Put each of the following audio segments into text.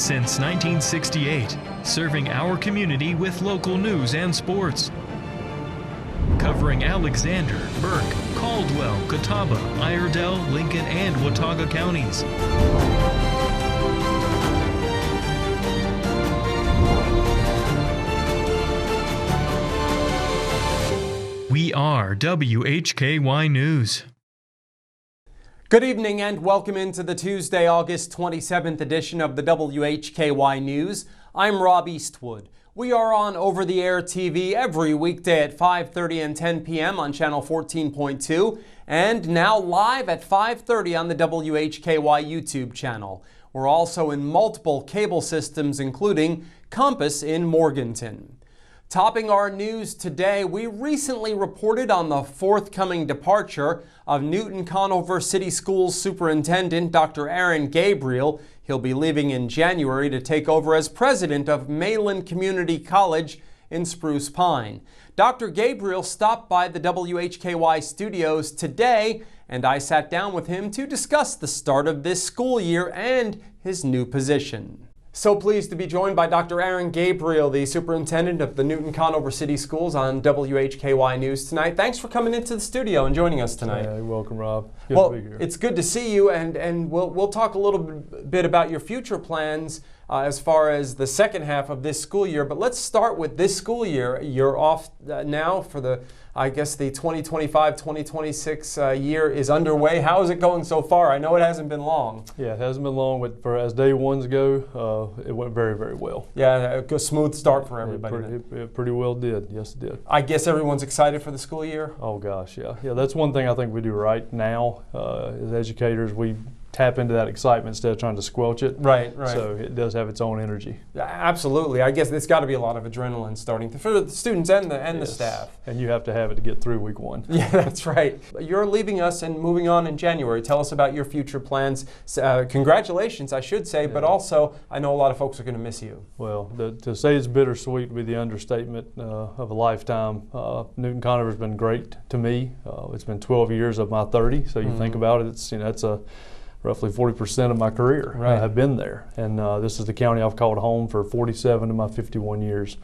Since 1968, serving our community with local news and sports. Covering Alexander, Burke, Caldwell, Catawba, Iredell, Lincoln, and Watauga counties. We are WHKY News. Good evening and welcome into the Tuesday, August 27th edition of the WHKY News. I'm Rob Eastwood. We are on over-the-air TV every weekday at 5:30 and 10 p.m. on channel 14.2 and now live at 5:30 on the WHKY YouTube channel. We're also in multiple cable systems including Compass in Morganton. Topping our news today, we recently reported on the forthcoming departure of Newton-Conover City Schools Superintendent Dr. Aron Gabriel. He'll be leaving in January to take over as president of Mayland Community College in Spruce Pine. Dr. Gabriel stopped by the WHKY studios today, and I sat down with him to discuss the start of this school year and his new position. So pleased to be joined by Dr. Aron Gabriel, the superintendent of the Newton-Conover City Schools on WHKY News tonight. Thanks for coming into the studio and joining us tonight. You're welcome, Rob. Good to be here. It's good to see you, and we'll talk a little bit about your future plans as far as the second half of this school year. But let's start with this school year. You're off now for the 2025-2026 year is underway. How is it going so far? I know it hasn't been long. Yeah, it hasn't been long, but as day ones go, it went very, very well. Yeah, a smooth start for everybody. It pretty well did. Yes, it did. I guess everyone's excited for the school year? Oh, gosh, yeah. Yeah, that's one thing I think we do right now as educators. We tap into that excitement instead of trying to squelch it. Right. So it does have its own energy. Absolutely. I guess there's got to be a lot of adrenaline starting for the students and the staff. And you have to have it to get through week one. Yeah, that's right. You're leaving us and moving on in January. Tell us about your future plans. Congratulations, I should say, but also I know a lot of folks are going to miss you. Well, to say it's bittersweet would be the understatement of a lifetime. Newton-Conover has been great to me. It's been 12 years of my 30, so you think about it, it's it's a roughly 40% of my career have been there. And this is the county I've called home for 47 of my 51 years.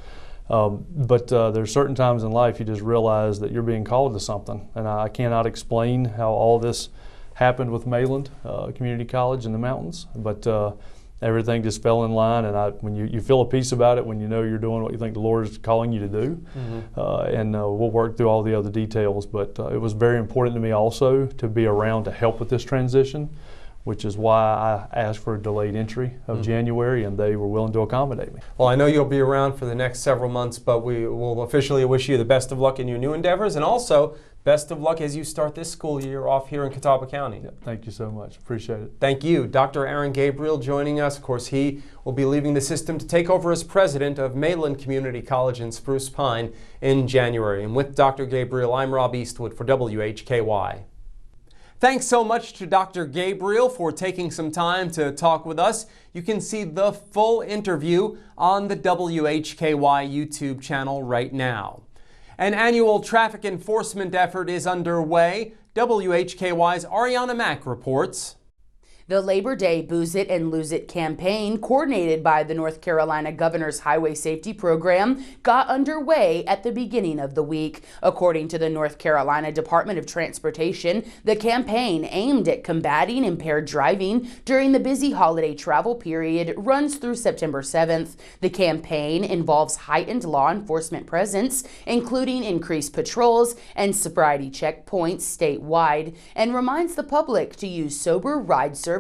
But there's certain times in life you just realize that you're being called to something. And I cannot explain how all this happened with Mayland Community College in the mountains. But everything just fell in line. And when you feel a peace about it when you know you're doing what you think the Lord is calling you to do. And we'll work through all the other details. But it was very important to me also to be around to help with this transition, which is why I asked for a delayed entry of January, and they were willing to accommodate me. Well, I know you'll be around for the next several months, but we will officially wish you the best of luck in your new endeavors, and also best of luck as you start this school year off here in Catawba County. Yeah, thank you so much. Appreciate it. Thank you. Dr. Aron Gabriel joining us. Of course, he will be leaving the system to take over as president of Mayland Community College in Spruce Pine in January. And with Dr. Gabriel, I'm Rob Eastwood for WHKY. Thanks so much to Dr. Gabriel for taking some time to talk with us. You can see the full interview on the WHKY YouTube channel right now. An annual traffic enforcement effort is underway. WHKY's Arianna Mack reports. The Labor Day Booze It and Lose It campaign, coordinated by the North Carolina Governor's Highway Safety Program, got underway at the beginning of the week. According to the North Carolina Department of Transportation, the campaign, aimed at combating impaired driving during the busy holiday travel period, runs through September 7th. The campaign involves heightened law enforcement presence, including increased patrols and sobriety checkpoints statewide, and reminds the public to use sober ride services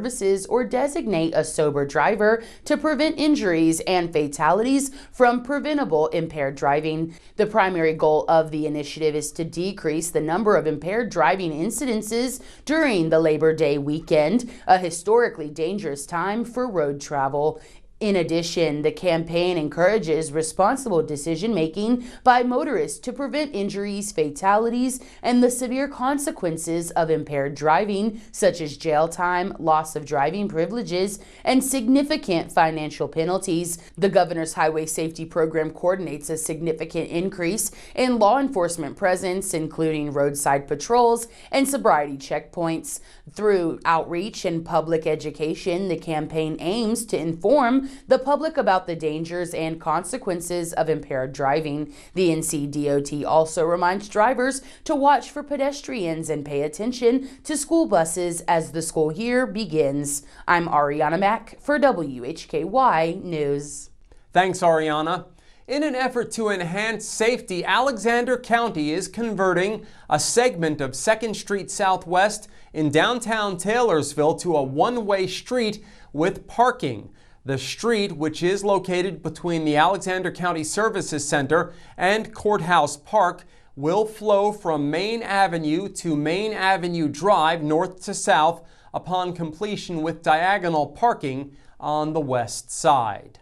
or designate a sober driver to prevent injuries and fatalities from preventable impaired driving. The primary goal of the initiative is to decrease the number of impaired driving incidences during the Labor Day weekend, a historically dangerous time for road travel. In addition, the campaign encourages responsible decision-making by motorists to prevent injuries, fatalities, and the severe consequences of impaired driving, such as jail time, loss of driving privileges, and significant financial penalties. The Governor's Highway Safety Program coordinates a significant increase in law enforcement presence, including roadside patrols and sobriety checkpoints. Through outreach and public education, the campaign aims to inform inform the public about the dangers and consequences of impaired driving. The NCDOT also reminds drivers to watch for pedestrians and pay attention to school buses as the school year begins. I'm Arianna Mack for WHKY News. Thanks, Arianna. In an effort to enhance safety, Alexander County is converting a segment of 2nd Street Southwest in downtown Taylorsville to a one-way street with parking. The street, which is located between the Alexander County Services Center and Courthouse Park, will flow from Main Avenue to Main Avenue Drive north to south upon completion with diagonal parking on the west side.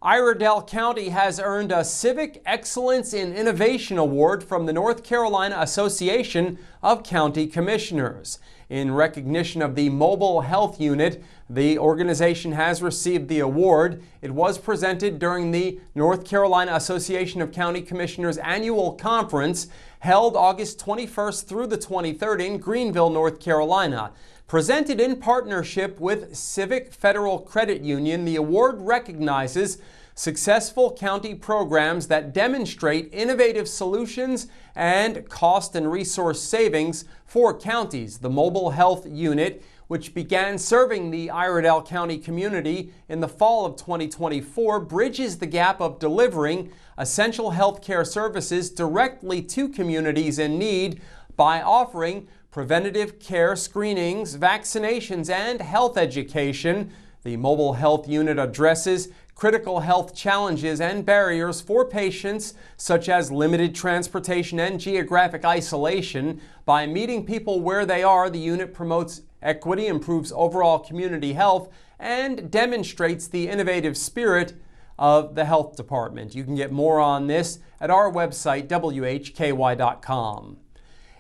Iredell County has earned a Civic Excellence in Innovation Award from the North Carolina Association of County Commissioners. In recognition of the Mobile Health Unit, the organization has received the award. It was presented during the North Carolina Association of County Commissioners annual conference held August 21st through the 23rd in Greenville, North Carolina. Presented in partnership with Civic Federal Credit Union, the award recognizes successful county programs that demonstrate innovative solutions and cost and resource savings for counties. The Mobile Health Unit, which began serving the Iredell County community in the fall of 2024, bridges the gap of delivering essential health care services directly to communities in need by offering preventative care screenings, vaccinations, and health education. The Mobile Health Unit addresses critical health challenges and barriers for patients, such as limited transportation and geographic isolation. By meeting people where they are, the unit promotes equity, improves overall community health, and demonstrates the innovative spirit of the health department. You can get more on this at our website, WHKY.com.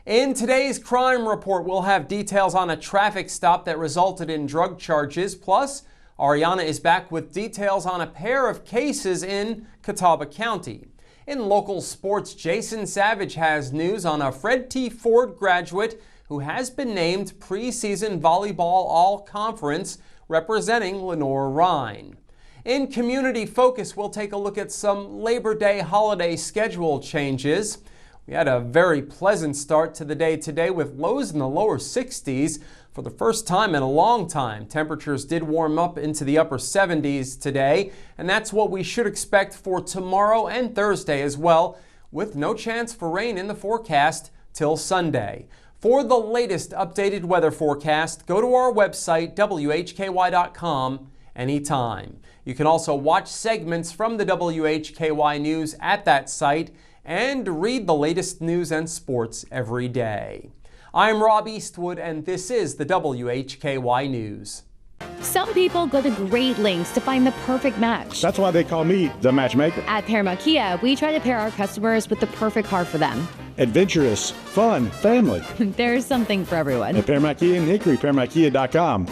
In today's crime report, we'll have details on a traffic stop that resulted in drug charges. Plus, Arianna is back with details on a pair of cases in Catawba County. In local sports, Jason Savage has news on a Fred T. Foard graduate who has been named preseason volleyball all-conference representing Lenoir-Rhyne. In Community Focus, we'll take a look at some Labor Day holiday schedule changes. We had a very pleasant start to the day today with lows in the lower 60s for the first time in a long time. Temperatures did warm up into the upper 70s today, and that's what we should expect for tomorrow and Thursday as well, with no chance for rain in the forecast till Sunday. For the latest updated weather forecast, go to our website, WHKY.com, anytime. You can also watch segments from the WHKY News at that site and read the latest news and sports every day. I'm Rob Eastwood, and this is the WHKY News. Some people go to great lengths to find the perfect match. That's why they call me the matchmaker. At Paramount Kia, we try to pair our customers with the perfect car for them. Adventurous, fun, family. There's something for everyone. At Paramount Kia in Hickory, ParamountKia.com.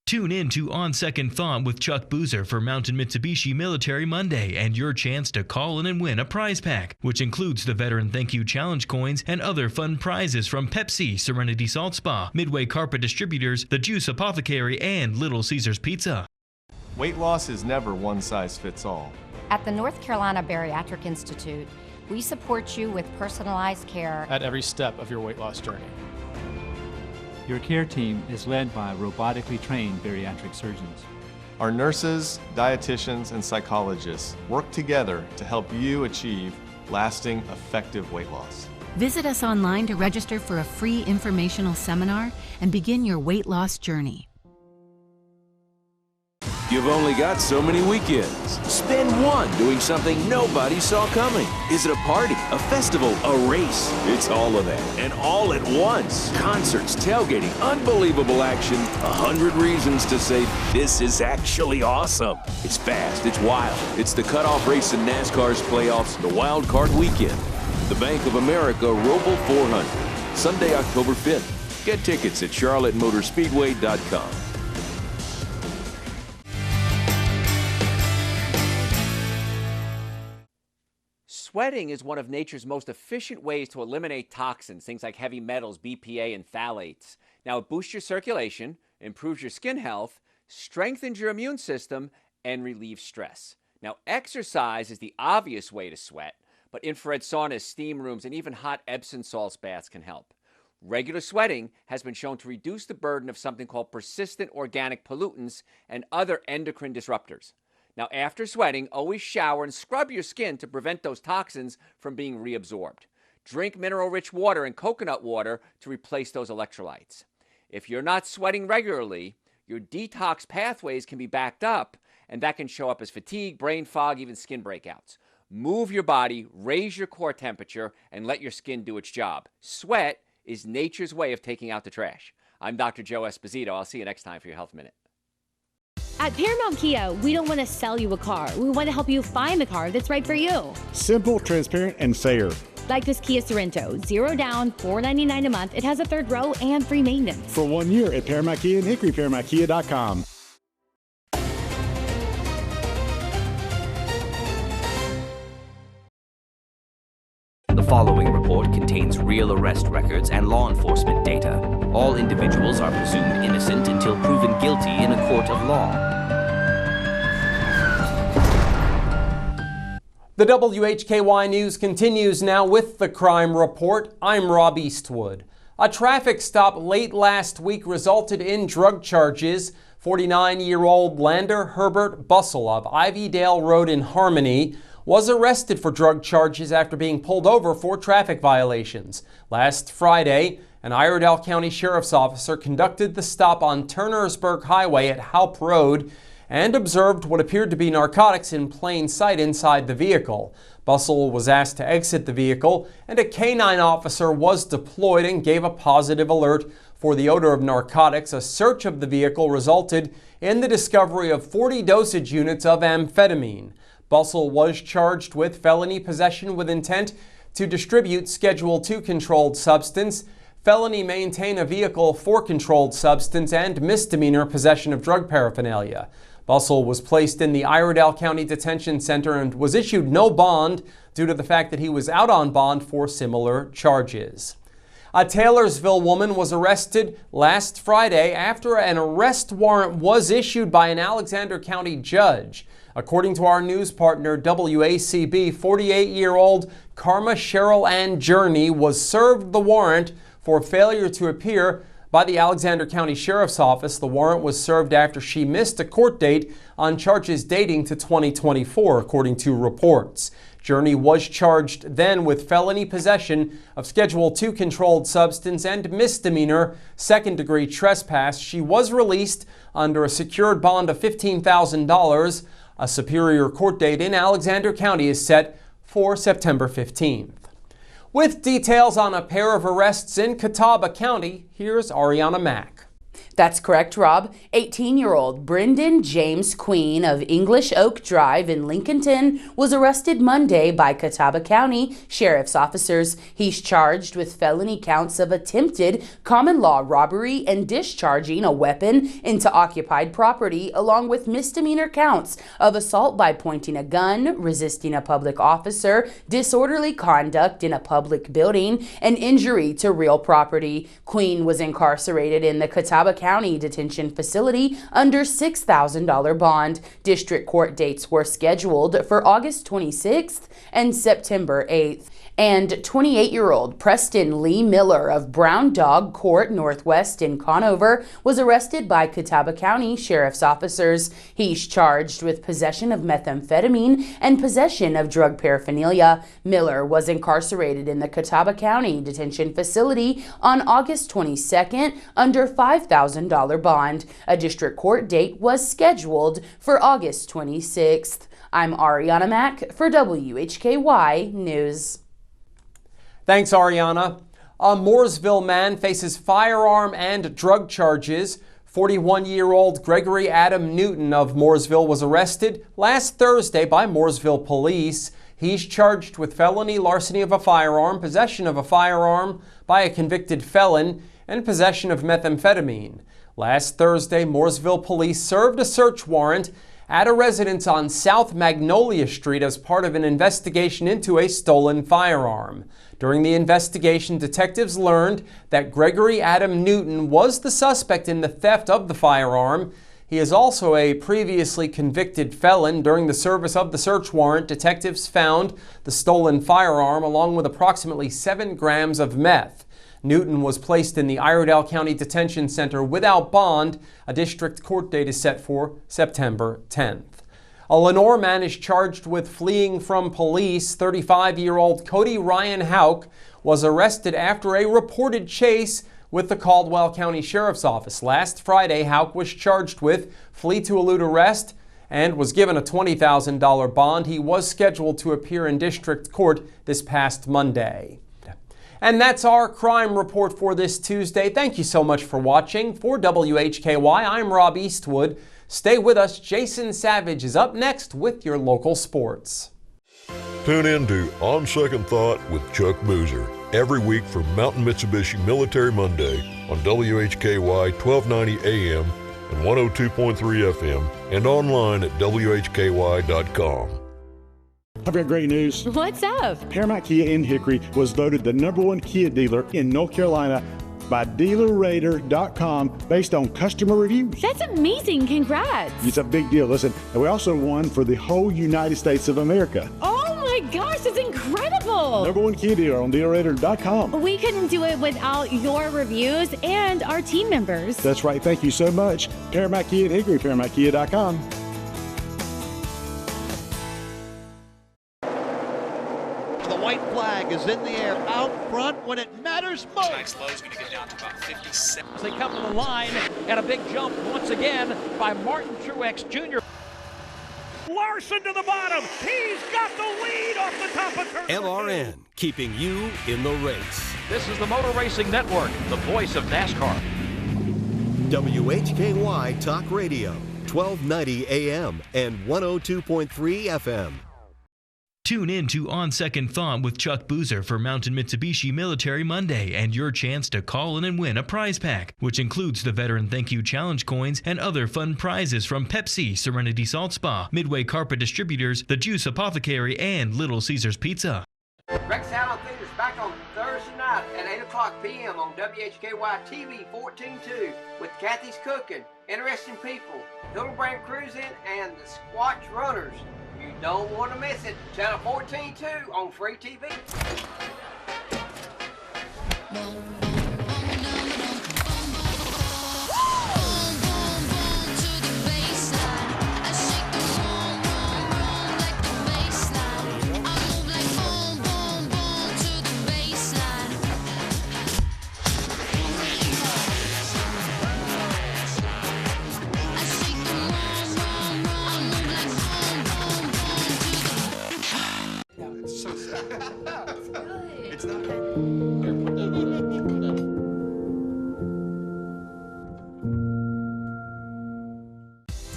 Tune in to On Second Thought with Chuck Boozer for Mountain Mitsubishi Military Monday and your chance to call in and win a prize pack, which includes the Veteran Thank You Challenge coins and other fun prizes from Pepsi, Serenity Salt Spa, Midway Carpet Distributors, The Juice Apothecary, and Little Caesars Pizza. Weight loss is never one size fits all. At the North Carolina Bariatric Institute, we support you with personalized care at every step of your weight loss journey. Your care team is led by robotically trained bariatric surgeons. Our nurses, dietitians, and psychologists work together to help you achieve lasting, effective weight loss. Visit us online to register for a free informational seminar and begin your weight loss journey. You've only got so many weekends. Spend one doing something nobody saw coming. Is it a party, a festival, a race? It's all of that, and all at once. Concerts, tailgating, unbelievable action, 100 reasons to say this is actually awesome. It's fast, it's wild. It's the cutoff race in NASCAR's playoffs, the wild card weekend. The Bank of America Roval 400, Sunday, October 5th. Get tickets at charlottemotorspeedway.com. Sweating is one of nature's most efficient ways to eliminate toxins, things like heavy metals, BPA, and phthalates. Now, it boosts your circulation, improves your skin health, strengthens your immune system, and relieve stress. Now, exercise is the obvious way to sweat, but infrared saunas, steam rooms, and even hot Epsom salts baths can help. Regular sweating has been shown to reduce the burden of something called persistent organic pollutants and other endocrine disruptors. Now, after sweating, always shower and scrub your skin to prevent those toxins from being reabsorbed. Drink mineral-rich water and coconut water to replace those electrolytes. If you're not sweating regularly, your detox pathways can be backed up, and that can show up as fatigue, brain fog, even skin breakouts. Move your body, raise your core temperature, and let your skin do its job. Sweat is nature's way of taking out the trash. I'm Dr. Joe Esposito. I'll see you next time for your Health Minute. At Paramount Kia, we don't want to sell you a car. We want to help you find the car that's right for you. Simple, transparent, and fair. Like this Kia Sorento, 0 down, $499 a month. It has a third row and free maintenance. For 1 year at Paramount Kia and Hickory, ParamountKia.com. The following report contains real arrest records and law enforcement data. All individuals are presumed innocent until proven guilty in a court of law. The WHKY News continues now with the crime report. I'm Rob Eastwood. A traffic stop late last week resulted in drug charges. 49-year-old Lander Herbert Bussell of Ivydale Road in Harmony was arrested for drug charges after being pulled over for traffic violations. Last Friday, an Iredell County Sheriff's officer conducted the stop on Turnersburg Highway at Halp Road and observed what appeared to be narcotics in plain sight inside the vehicle. Bussell was asked to exit the vehicle, and a canine officer was deployed and gave a positive alert for the odor of narcotics. A search of the vehicle resulted in the discovery of 40 dosage units of amphetamine. Bussell was charged with felony possession with intent to distribute Schedule II controlled substance, felony maintain a vehicle for controlled substance, and misdemeanor possession of drug paraphernalia. Bussell was placed in the Iredell County Detention Center and was issued no bond due to the fact that he was out on bond for similar charges. A Taylorsville woman was arrested last Friday after an arrest warrant was issued by an Alexander County judge. According to our news partner WACB, 48-year-old Karma Cheryl Ann Journey was served the warrant for failure to appear by the Alexander County Sheriff's Office. The warrant was served after she missed a court date on charges dating to 2024, according to reports. Journey was charged then with felony possession of Schedule II controlled substance and misdemeanor second-degree trespass. She was released under a secured bond of $15,000. A Superior Court date in Alexander County is set for September 15th. With details on a pair of arrests in Catawba County, here's Arianna Mack. That's correct, Rob. 18-year-old Brendan James Queen of English Oak Drive in Lincolnton was arrested Monday by Catawba County Sheriff's officers. He's charged with felony counts of attempted common law robbery and discharging a weapon into occupied property, along with misdemeanor counts of assault by pointing a gun, resisting a public officer, disorderly conduct in a public building, and injury to real property. Queen was incarcerated in the Catawba County Detention Facility under $6,000 bond. District court dates were scheduled for August 26th and September 8th. And 28-year-old Preston Lee Miller of Brown Dog Court Northwest in Conover was arrested by Catawba County Sheriff's officers. He's charged with possession of methamphetamine and possession of drug paraphernalia. Miller was incarcerated in the Catawba County Detention Facility on August 22nd under $5,000 bond. A district court date was scheduled for August 26th. I'm Arianna Mack for WHKY News. Thanks, Arianna. A Mooresville man faces firearm and drug charges. 41-year-old Gregory Adam Newton of Mooresville was arrested last Thursday by Mooresville police. He's charged with felony larceny of a firearm, possession of a firearm by a convicted felon, and possession of methamphetamine. Last Thursday, Mooresville police served a search warrant at a residence on South Magnolia Street as part of an investigation into a stolen firearm. During the investigation, detectives learned that Gregory Adam Newton was the suspect in the theft of the firearm. He is also a previously convicted felon. During the service of the search warrant, detectives found the stolen firearm along with approximately 7 grams of meth. Newton was placed in the Iredell County Detention Center without bond. A district court date is set for September 10th. A Lenoir man is charged with fleeing from police. 35-year-old Cody Ryan Houck was arrested after a reported chase with the Caldwell County Sheriff's Office. Last Friday, Houck was charged with flee to elude arrest and was given a $20,000 bond. He was scheduled to appear in district court this past Monday. And that's our crime report for this Tuesday. Thank you so much for watching. For WHKY, I'm Rob Eastwood. Stay with us. Jason Savage is up next with your local sports. Tune in to On Second Thought with Chuck Boozer every week from Mountain Mitsubishi Military Monday on WHKY 1290 AM and 102.3 FM and online at WHKY.com. I've got great news. What's up? Paramount Kia in Hickory was voted the #1 Kia dealer in North Carolina by DealerRater.com based on customer reviews. That's amazing. Congrats. It's a big deal. Listen, and we also won for the whole United States of America. Oh my gosh, that's incredible. #1 Kia dealer on DealerRater.com. We couldn't do it without your reviews and our team members. That's right. Thank you so much. Paramount Kia in Hickory, ParamountKia.com. White flag is in the air out front when it matters most. Tonight's low is going to get down to about 57. They come to the line, and a big jump once again by Martin Truex Jr. Larson to the bottom. He's got the lead off the top of turn. LRN, keeping you in the race. This is the Motor Racing Network, the voice of NASCAR. WHKY Talk Radio, 1290 AM and 102.3 FM. Tune in to On Second Thought with Chuck Boozer for Mountain Mitsubishi Military Monday and your chance to call in and win a prize pack, which includes the Veteran Thank You Challenge coins and other fun prizes from Pepsi, Serenity Salt Spa, Midway Carpet Distributors, The Juice Apothecary, and Little Caesars Pizza. Rex Allen Theater's back on Thursday night at 8 o'clock p.m. on WHKY TV 14.2 with Kathy's Cooking, Interesting People, Hildebrand Cruising, and the Squatch Runners. You don't want to miss it. Channel 14.2 on Free TV.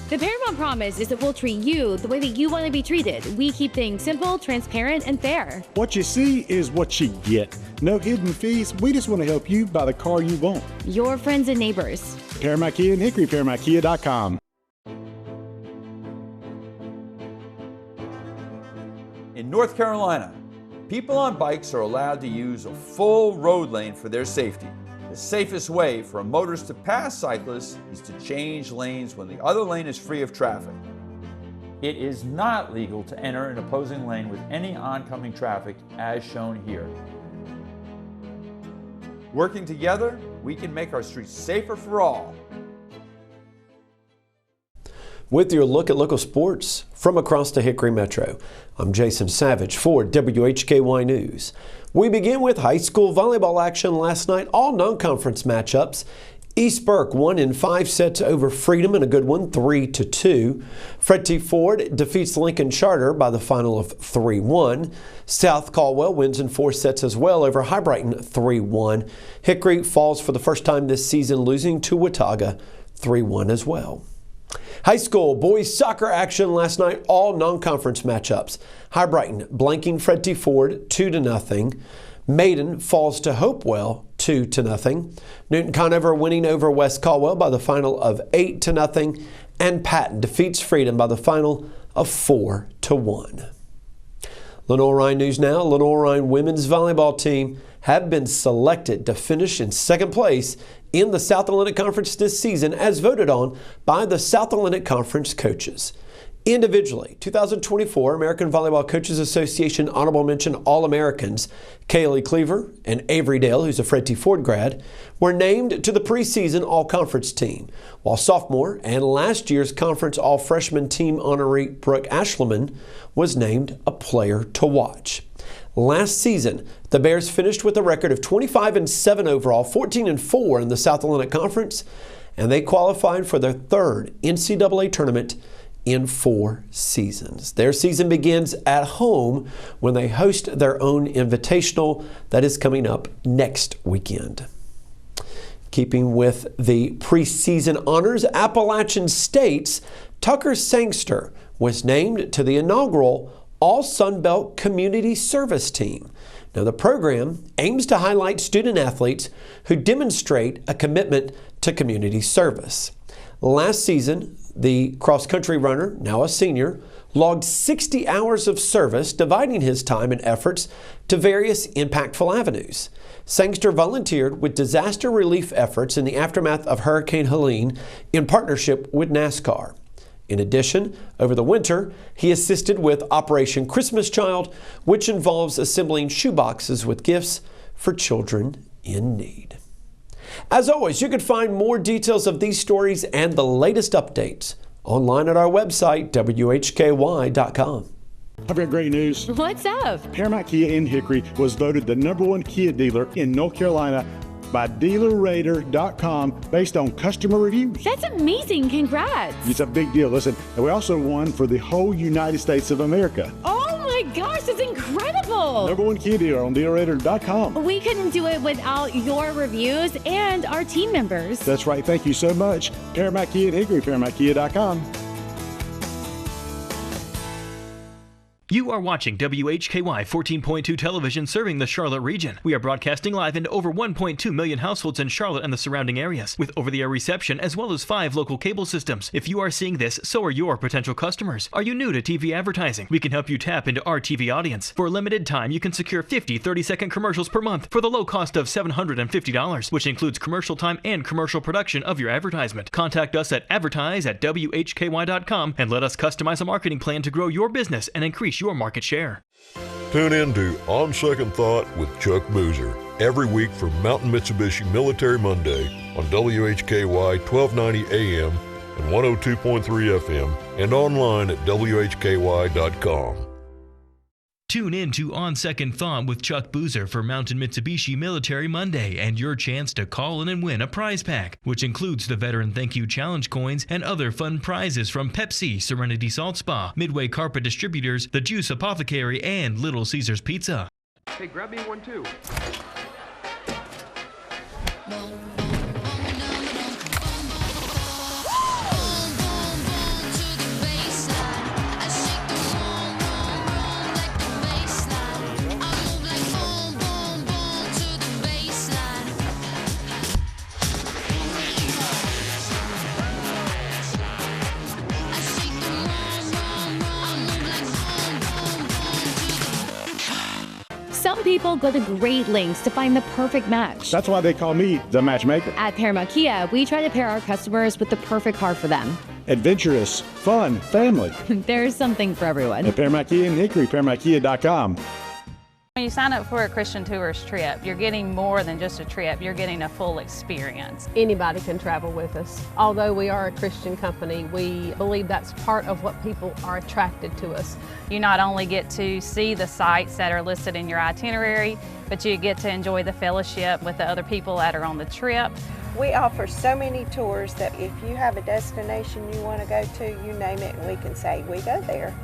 The Paramount Promise is that we'll treat you the way that you want to be treated. We keep things simple, transparent, and fair. What you see is what you get. No hidden fees. We just want to help you buy the car you want. Your friends and neighbors. Paramount Kia in Hickory, ParamountKia.com. In North Carolina, people on bikes are allowed to use a full road lane for their safety. The safest way for a motorist to pass cyclists is to change lanes when the other lane is free of traffic. It is not legal to enter an opposing lane with any oncoming traffic as shown here. Working together, we can make our streets safer for all. With your look at local sports from across the Hickory Metro, I'm Jason Savage for WHKY News. We begin with high school volleyball action last night, all non-conference matchups. East Burke won in 5 sets over Freedom in a good one, 3-2. Fred T. Foard defeats Lincoln Charter by the final of 3-1. South Caldwell wins in 4 sets as well over High Brighton, 3-1. Hickory falls for the first time this season, losing to Watauga, 3-1 as well. High school boys soccer action last night, all non-conference matchups. High Brighton blanking Fred T. Foard 2-0. Maiden falls to Hopewell 2-0. Newton-Conover winning over West Caldwell by the final of 8-0. And Patton defeats Freedom by the final of 4-1. Lenoir-Rhyne news now. Lenoir-Rhyne women's volleyball team have been selected to finish in second place in the South Atlantic Conference this season as voted on by the South Atlantic Conference coaches. Individually, 2024 American Volleyball Coaches Association Honorable Mention All-Americans Kaylee Cleaver and Avery Dale, who's a Fred T. Foard grad, were named to the preseason All-Conference team, while sophomore and last year's Conference All-Freshman team honoree Brooke Ashleman was named a player to watch. Last season, the Bears finished with a record of 25-7 overall, 14-4 in the South Atlantic Conference, and they qualified for their third NCAA tournament in 4 seasons. Their season begins at home when they host their own invitational that is coming up next weekend. Keeping with the preseason honors, Appalachian State's Tucker Sangster was named to the inaugural All-Sunbelt Community Service Team. Now, the program aims to highlight student athletes who demonstrate a commitment to community service. Last season, the cross-country runner, now a senior, logged 60 hours of service, dividing his time and efforts to various impactful avenues. Sangster volunteered with disaster relief efforts in the aftermath of Hurricane Helene in partnership with NASCAR. In addition, over the winter, he assisted with Operation Christmas Child, which involves assembling shoeboxes with gifts for children in need. As always, you can find more details of these stories and the latest updates online at our website, WHKY.com. I've got great news. What's up? Paramount Kia in Hickory was voted the #1 Kia dealer in North Carolina by DealerRater.com based on customer reviews. That's amazing. Congrats. It's a big deal. Listen, and we also won for the whole United States of America. Oh my gosh, that's incredible. #1 Kia dealer on DealerRater.com. We couldn't do it without your reviews and our team members. That's right. Thank you so much. Paramount Kia in Hickory, ParamountKia.com. You are watching WHKY 14.2 television serving the Charlotte region. We are broadcasting live into over 1.2 million households in Charlotte and the surrounding areas, with over-the-air reception as well as 5 local cable systems. If you are seeing this, so are your potential customers. Are you new to TV advertising? We can help you tap into our TV audience. For a limited time, you can secure 50 30-second commercials per month for the low cost of $750, which includes commercial time and commercial production of your advertisement. Contact us at advertise@WHKY.com and let us customize a marketing plan to grow your business and increase your market share. Tune in to On Second Thought with Chuck Boozer every week from Mountain Mitsubishi Military Monday on WHKY 1290 AM and 102.3 FM and online at WHKY.com. Tune in to On Second Thought with Chuck Boozer for Mountain Mitsubishi Military Monday and your chance to call in and win a prize pack, which includes the Veteran Thank You Challenge coins and other fun prizes from Pepsi, Serenity Salt Spa, Midway Carpet Distributors, The Juice Apothecary, and Little Caesars Pizza. Hey, grab me one too. Some people go to great lengths to find the perfect match. That's why they call me the matchmaker. At Paramount Kia, we try to pair our customers with the perfect car for them. Adventurous, fun, family. There's something for everyone. At Paramount Kia in Hickory, ParamountKia.com. When you sign up for a Christian Tours trip, you're getting more than just a trip, you're getting a full experience. Anybody can travel with us. Although we are a Christian company, we believe that's part of what people are attracted to us. You not only get to see the sites that are listed in your itinerary, but you get to enjoy the fellowship with the other people that are on the trip. We offer so many tours that if you have a destination you want to go to, you name it and we can say, we go there.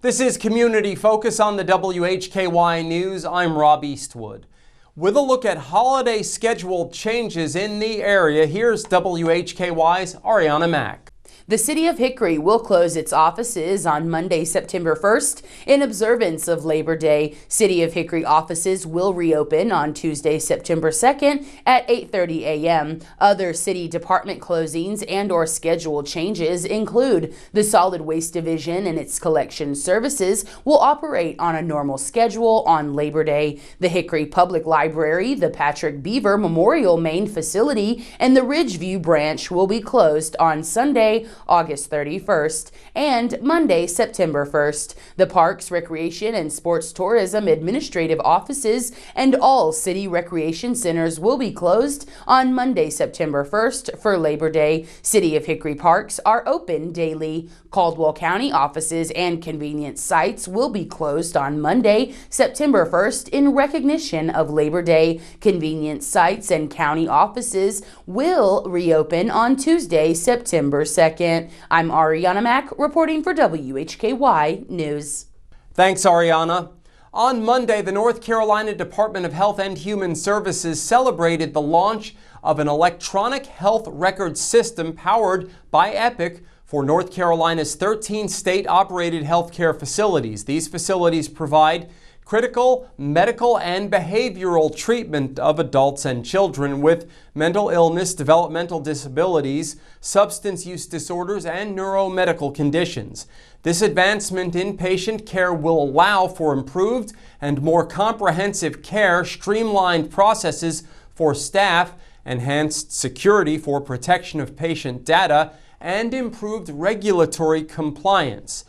This is Community Focus on the WHKY News. I'm Rob Eastwood. With a look at holiday schedule changes in the area, here's WHKY's Arianna Mack. The City of Hickory will close its offices on Monday, September 1st in observance of Labor Day. City of Hickory offices will reopen on Tuesday, September 2nd at 8:30 a.m. Other city department closings and/or schedule changes include the Solid Waste Division and its collection services will operate on a normal schedule on Labor Day. The Hickory Public Library, the Patrick Beaver Memorial Main Facility, and the Ridgeview branch will be closed on Sunday, August 31st, and Monday, September 1st. The Parks, Recreation, and Sports Tourism Administrative Offices and all city recreation centers will be closed on Monday, September 1st for Labor Day. City of Hickory parks are open daily. Caldwell County offices and convenience sites will be closed on Monday, September 1st in recognition of Labor Day. Convenience sites and county offices will reopen on Tuesday, September 2nd. I'm Arianna Mack reporting for WHKY News. Thanks, Arianna. On Monday, the North Carolina Department of Health and Human Services celebrated the launch of an electronic health record system powered by Epic for North Carolina's 13 state-operated healthcare facilities. These facilities provide critical medical and behavioral treatment of adults and children with mental illness, developmental disabilities, substance use disorders, and neuromedical conditions. This advancement in patient care will allow for improved and more comprehensive care, streamlined processes for staff, enhanced security for protection of patient data, and improved regulatory compliance.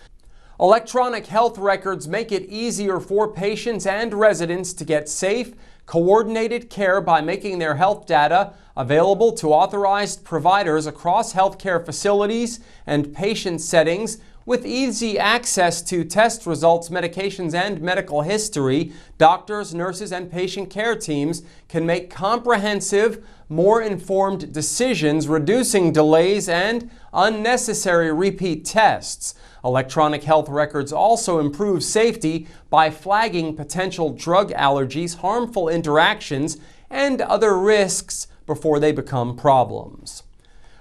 Electronic health records make it easier for patients and residents to get safe, coordinated care by making their health data available to authorized providers across healthcare facilities and patient settings. With easy access to test results, medications, and medical history, doctors, nurses, and patient care teams can make comprehensive, more informed decisions, reducing delays and unnecessary repeat tests. Electronic health records also improve safety by flagging potential drug allergies, harmful interactions, and other risks before they become problems.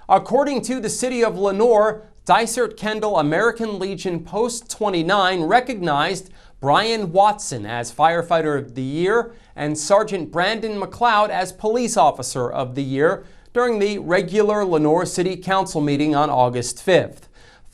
According to the City of Lenoir, Dysart Kendall American Legion Post 29 recognized Brian Watson as Firefighter of the Year and Sergeant Brandon McLeod as Police Officer of the Year during the regular Lenoir City Council meeting on August 5th.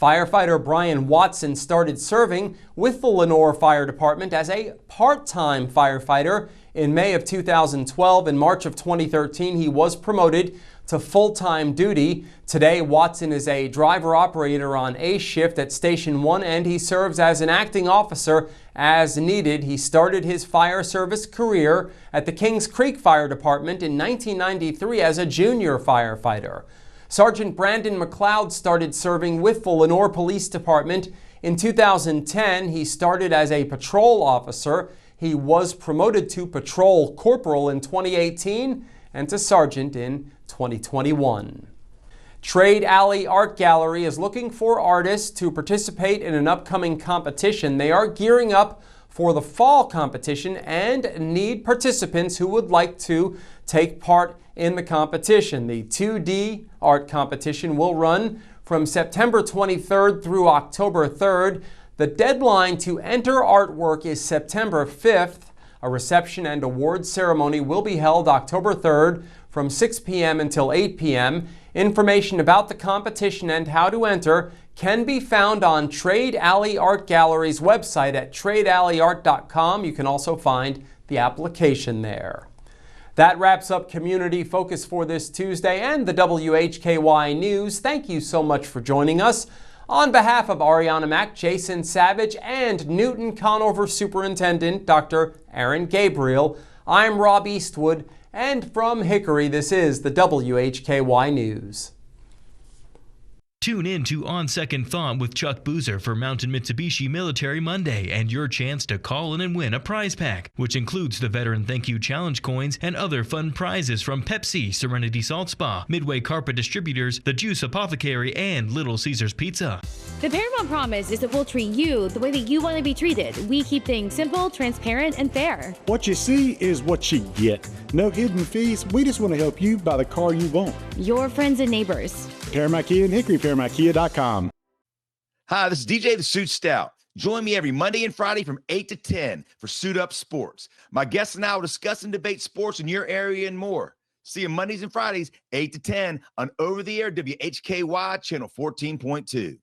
Firefighter Brian Watson started serving with the Lenoir Fire Department as a part-time firefighter in May of 2012. In March of 2013, he was promoted to full-time duty. Today, Watson is a driver-operator on A shift at Station 1, and he serves as an acting officer as needed. He started his fire service career at the Kings Creek Fire Department in 1993 as a junior firefighter. Sergeant Brandon McLeod started serving with the Lenoir Police Department in 2010. He started as a patrol officer. He was promoted to patrol corporal in 2018 and to sergeant in 2021. Trade Alley Art Gallery is looking for artists to participate in an upcoming competition. They are gearing up for the fall competition and need participants who would like to take part in the competition. The 2D art competition will run from September 23rd through October 3rd. The deadline to enter artwork is September 5th. A reception and awards ceremony will be held October 3rd from 6 p.m. until 8 p.m. Information about the competition and how to enter can be found on Trade Alley Art Gallery's website at tradealleyart.com. You can also find the application there. That wraps up Community Focus for this Tuesday and the WHKY News. Thank you so much for joining us. On behalf of Arianna Mack, Jason Savage, and Newton-Conover Superintendent Dr. Aron Gabriel, I'm Rob Eastwood, and from Hickory, this is the WHKY News. Tune in to On Second Thought with Chuck Boozer for Mountain Mitsubishi Military Monday and your chance to call in and win a prize pack, which includes the Veteran Thank You Challenge coins and other fun prizes from Pepsi, Serenity Salt Spa, Midway Carpet Distributors, The Juice Apothecary, and Little Caesars Pizza. The Paramount Promise is that we'll treat you the way that you want to be treated. We keep things simple, transparent, and fair. What you see is what you get. No hidden fees. We just want to help you buy the car you want. Your friends and neighbors. Paramount Kia and Hickory, ParamountKia.com. Hi, this is DJ the Suit Stout. Join me every Monday and Friday from 8 to 10 for Suit Up Sports. My guests and I will discuss and debate sports in your area and more. See you Mondays and Fridays, 8 to 10 on over-the-air WHKY Channel 14.2.